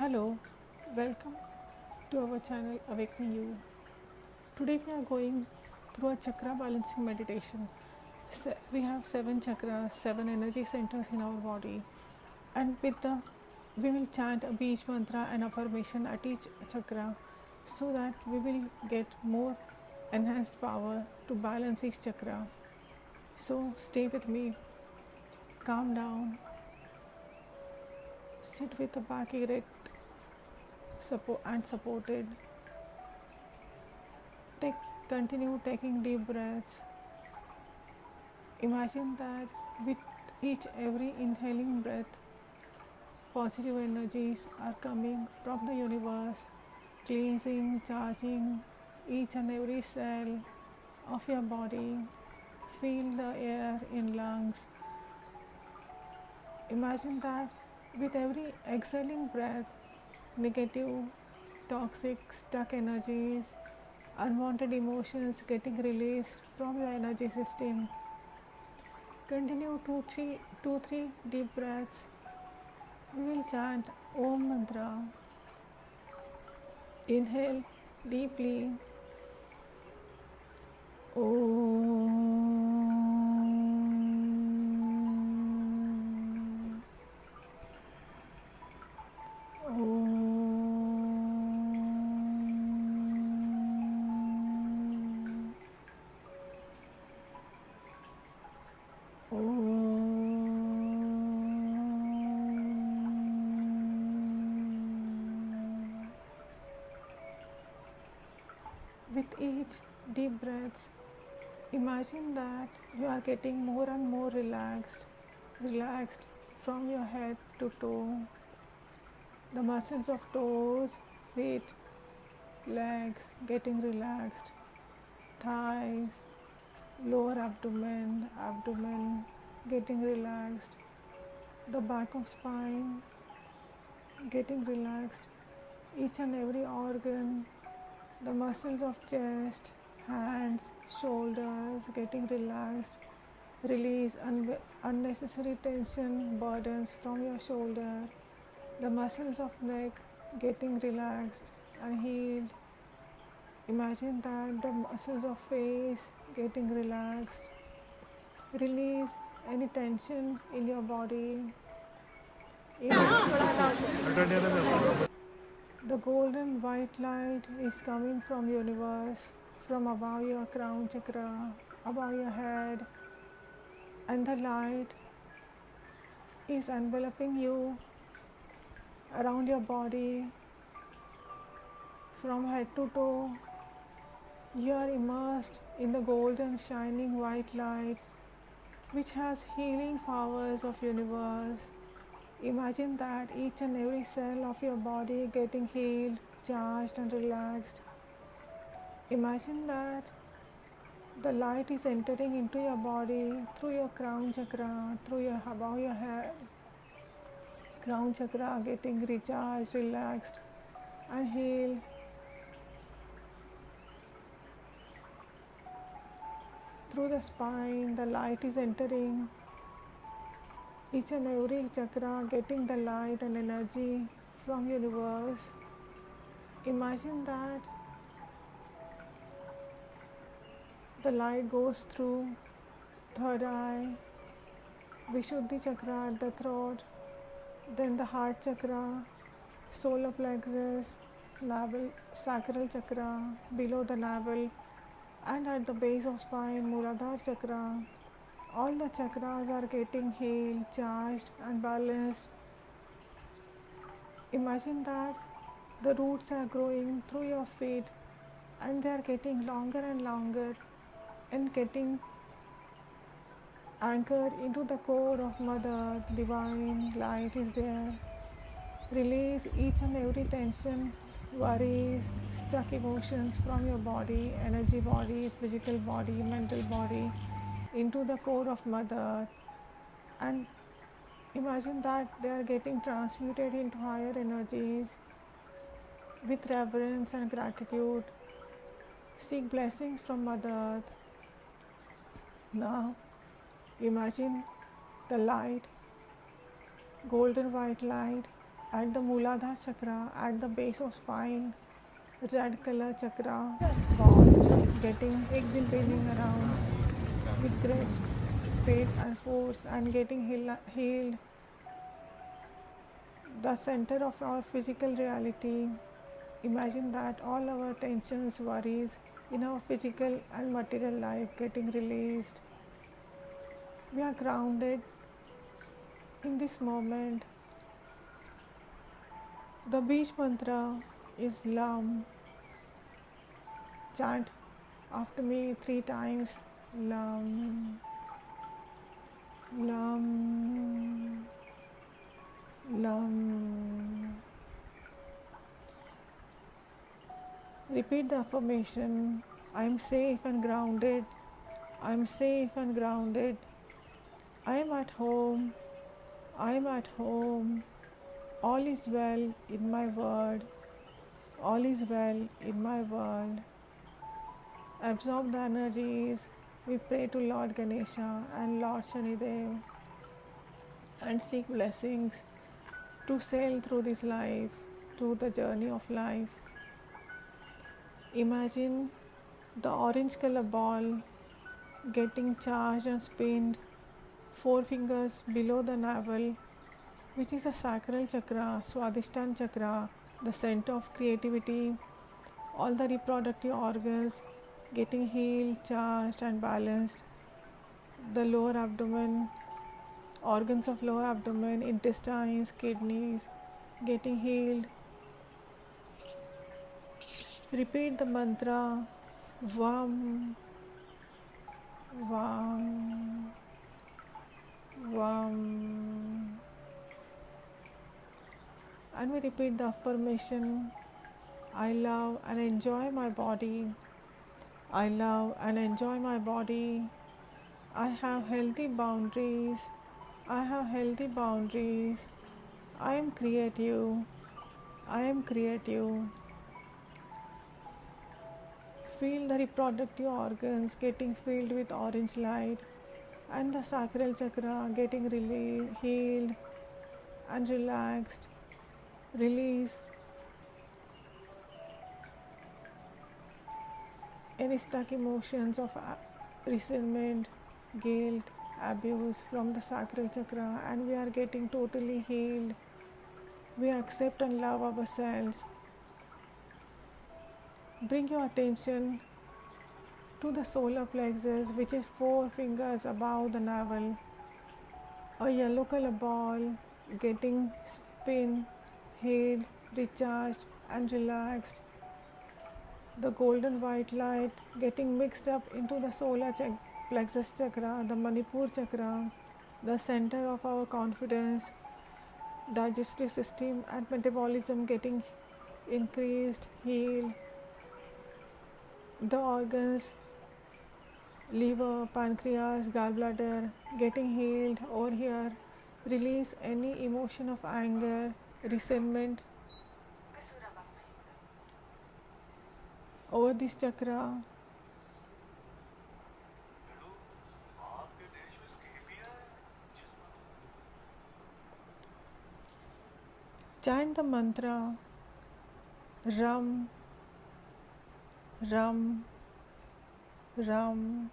Hello, welcome to our channel Awakening You. Today we are going through a chakra balancing meditation. We have seven chakras, seven energy centers in our body, and we will chant a beach mantra and affirmation at each chakra so that we will get more enhanced power to balance each chakra. So stay with me, calm down, sit with the back erect and supported. Take, Continue taking deep breaths. Imagine that with each every inhaling breath, positive energies are coming from the universe, cleansing, charging each and every cell of your body. Feel the air in lungs. Imagine that with every exhaling breath, negative, toxic, stuck energies, unwanted emotions getting released from your energy system. Continue two, three deep breaths. We will chant Om Mantra. Inhale deeply. Om. Om. With each deep breath, imagine that you are getting more and more relaxed from your head to toe. The muscles of toes, feet, legs getting relaxed, thighs, lower abdomen getting relaxed, the back of spine getting relaxed, each and every organ, the muscles of chest, hands, shoulders getting relaxed. Release unnecessary tension, burdens from your shoulder, the muscles of neck getting relaxed and healed. Imagine that the muscles of face getting relaxed. Release any tension in your body. The golden white light is coming from universe, from above your crown chakra, above your head, and the light is enveloping you around your body from head to toe. You are immersed in the golden shining white light which has healing powers of universe. Imagine that each and every cell of your body getting healed, charged and relaxed. Imagine that the light is entering into your body through your crown chakra, through your above your head. Crown chakra getting recharged, relaxed and healed. Through the spine, the light is entering each and every chakra, getting the light and energy from universe. Imagine that the light goes through third eye, Vishuddhi chakra at the throat, then the heart chakra, solar plexus, navel, sacral chakra, below the navel, and at the base of spine, Muladhara chakra. All the chakras are getting healed, charged and balanced. Imagine that the roots are growing through your feet and they are getting longer and longer and getting anchored into the core of Mother. Divine light is there. Release each and every tension, worries, stuck emotions from your body, energy body, physical body, mental body, into the core of Mother, and imagine that they are getting transmuted into higher energies with reverence and gratitude. Seek blessings from Mother Earth. Now imagine the light, golden white light, at the Muladhara chakra, at the base of spine, red color chakra ball getting spinning around with great speed and force and getting healed. The center of our physical reality. Imagine that all our tensions, worries in our physical and material life getting released. We are grounded in this moment. The beach mantra is Lam. Chant after me 3 times. Lam, Lam, Lam. Repeat the affirmation. I am safe and grounded. I am safe and grounded. I am at home. I am at home. All is well in my world. All is well in my world. Absorb the energies. We pray to Lord Ganesha and Lord Shanidev and seek blessings to sail through this life, through the journey of life. Imagine the orange color ball getting charged and spinned 4 fingers below the navel, which is a sacral chakra, Swadhisthana chakra, the center of creativity, all the reproductive organs getting healed, charged and balanced. The lower abdomen, organs of lower abdomen, intestines, kidneys getting healed. Repeat the mantra Vam, Vam, Vam. And we repeat the affirmation I love and enjoy my body. I love and enjoy my body. I have healthy boundaries. I have healthy boundaries. I am creative. I am creative. Feel the reproductive organs getting filled with orange light and the sacral chakra getting healed and relaxed. Release any stuck emotions of resentment, guilt, abuse from the sacral chakra, and we are getting totally healed. We accept and love ourselves. Bring your attention to the solar plexus, which is 4 fingers above the navel. A yellow color ball getting spin, healed, recharged and relaxed. The golden white light getting mixed up into the solar plexus chakra, the Manipur chakra, the center of our confidence, digestive system and metabolism getting increased, healed. The organs, liver, pancreas, gallbladder getting healed over here. Release any emotion of anger, resentment over this chakra. Chant the mantra Ram, Ram, Ram.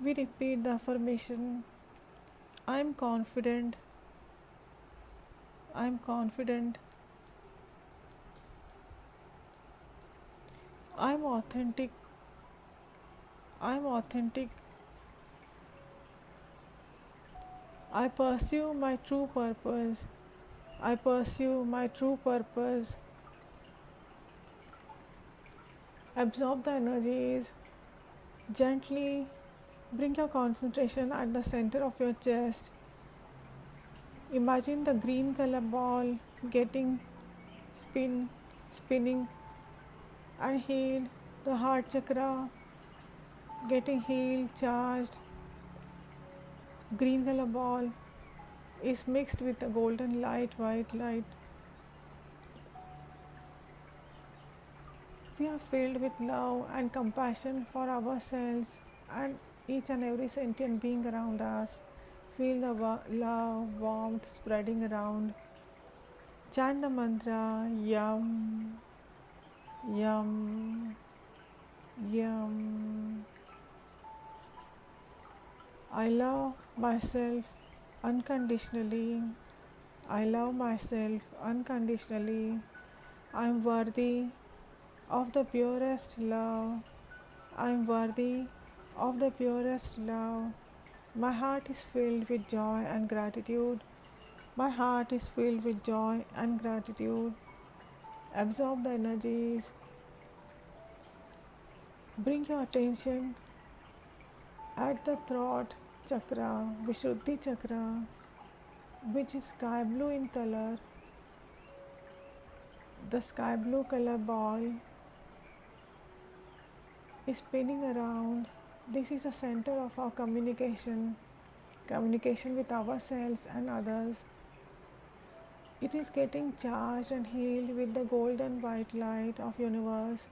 We repeat the affirmation I am confident. I am confident. I am authentic. I am authentic. I pursue my true purpose. I pursue my true purpose. Absorb the energies. Gently bring your concentration at the center of your chest. Imagine the green color ball getting spinning and healed. The heart chakra getting healed, charged. Green color ball is mixed with the golden light, white light. We are filled with love and compassion for ourselves and each and every sentient being around us. Feel the love, warmth spreading around. Chant the mantra Yum, Yum, Yum. I love myself unconditionally. I love myself unconditionally. I am worthy of the purest love. I am worthy of the purest love. My heart is filled with joy and gratitude. My heart is filled with joy and gratitude. Absorb the energies. Bring your attention at the throat chakra, Vishuddhi chakra, which is sky blue in color. The sky blue color ball is spinning around. This is a center of our communication with ourselves and others. It is getting charged and healed with the golden white light of universe.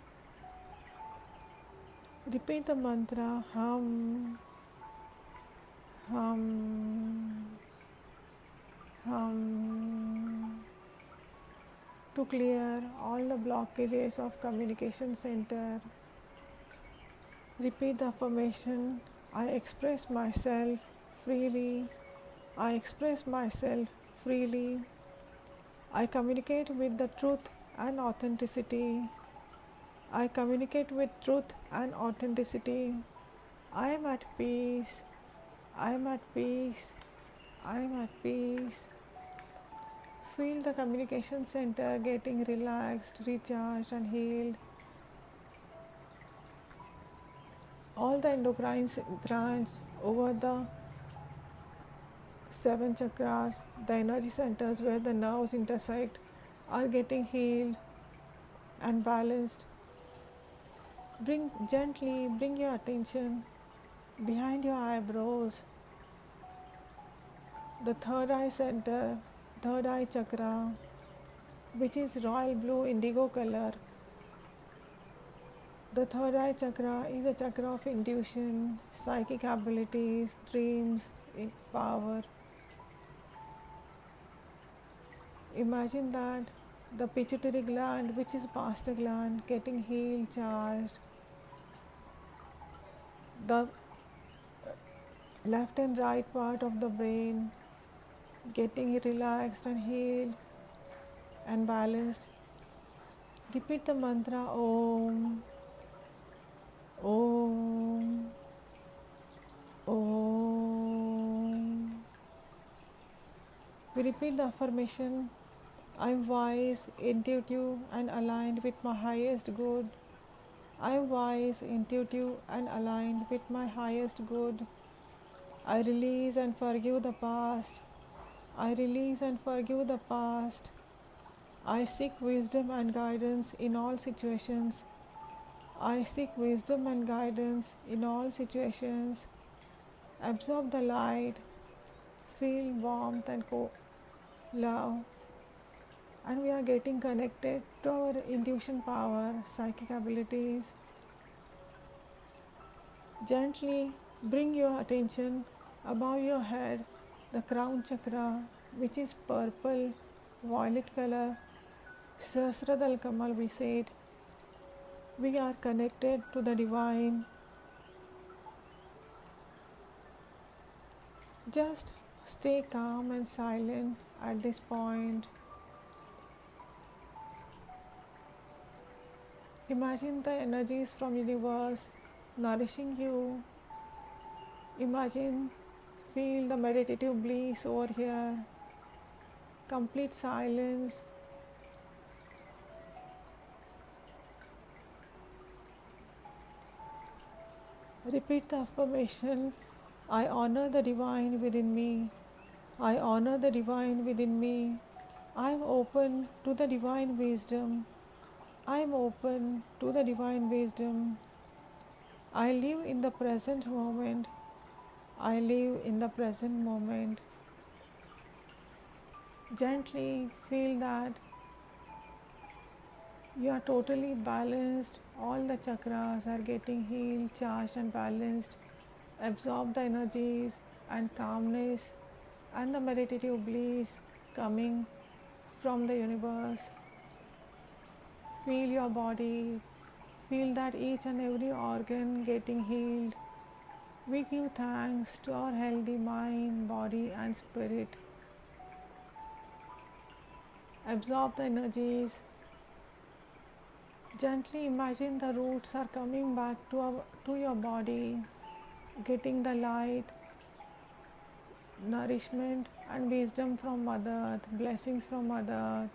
Repeat the mantra hum, hum, hum to clear all the blockages of communication center. Repeat the affirmation I express myself freely. I express myself freely. I communicate with the truth and authenticity. I communicate with truth and authenticity. I am at peace. I am at peace. I am at peace. Feel the communication center getting relaxed, recharged, and healed. All the endocrine glands over the 7 chakras, the energy centers where the nerves intersect, are getting healed and balanced. Bring your attention behind your eyebrows, the third eye center, third eye chakra, which is royal blue indigo color. The third eye chakra is a chakra of intuition, psychic abilities, dreams, power. Imagine that the pituitary gland, which is master gland, getting healed, charged. The left and right part of the brain getting relaxed and healed and balanced. Repeat the mantra Om, Om, Om. We repeat the affirmation I am wise, intuitive, and aligned with my highest good. I am wise, intuitive, and aligned with my highest good. I release and forgive the past. I release and forgive the past. I seek wisdom and guidance in all situations. I seek wisdom and guidance in all situations. Absorb the light. Feel warmth and love. And we are getting connected to our intuition power, psychic abilities. Gently bring your attention above your head, the crown chakra, which is purple, violet color, Sahasradal Kamal, we say it. We are connected to the divine. Just stay calm and silent at this point. Imagine the energies from universe nourishing you. Imagine, feel the meditative bliss over here. Complete silence. Repeat the affirmation I honor the divine within me. I honor the divine within me. I am open to the divine wisdom. I am open to the divine wisdom. I live in the present moment. I live in the present moment. Gently feel that you are totally balanced. All the chakras are getting healed, charged, and balanced. Absorb the energies. and calmness and the meditative bliss coming from the universe. Feel your body, feel that each and every organ getting healed. We give thanks to our healthy mind, body, and spirit. Absorb the energies. Gently imagine the roots are coming back to your body, getting the light, nourishment, and wisdom from Mother Earth, blessings from Mother Earth.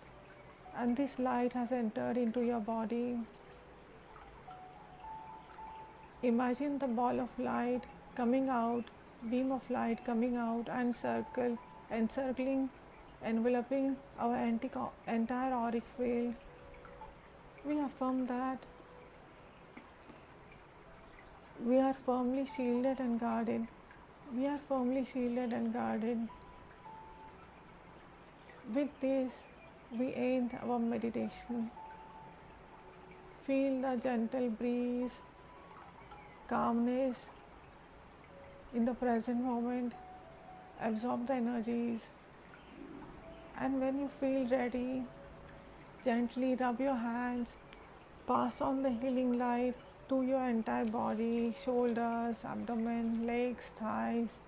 And this light has entered into your body. Imagine the ball of light coming out, beam of light coming out and encircling, enveloping our entire auric field. We affirm that we are firmly shielded and guarded. We are firmly shielded and guarded. With this, we end our meditation. Feel the gentle breeze, calmness in the present moment. Absorb the energies. And when you feel ready, gently rub your hands, pass on the healing light to your entire body, shoulders, abdomen, legs, thighs,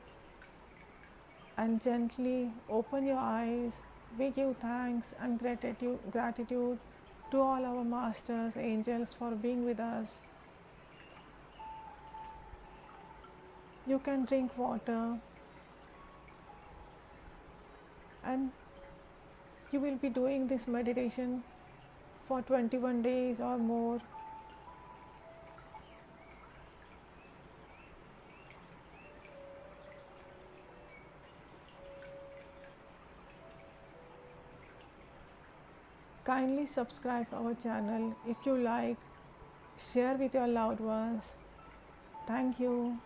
and gently open your eyes. We give thanks and gratitude to all our masters, angels for being with us. You can drink water and you will be doing this meditation for 21 days or more. Kindly subscribe our channel if you like, share with your loved ones. Thank you.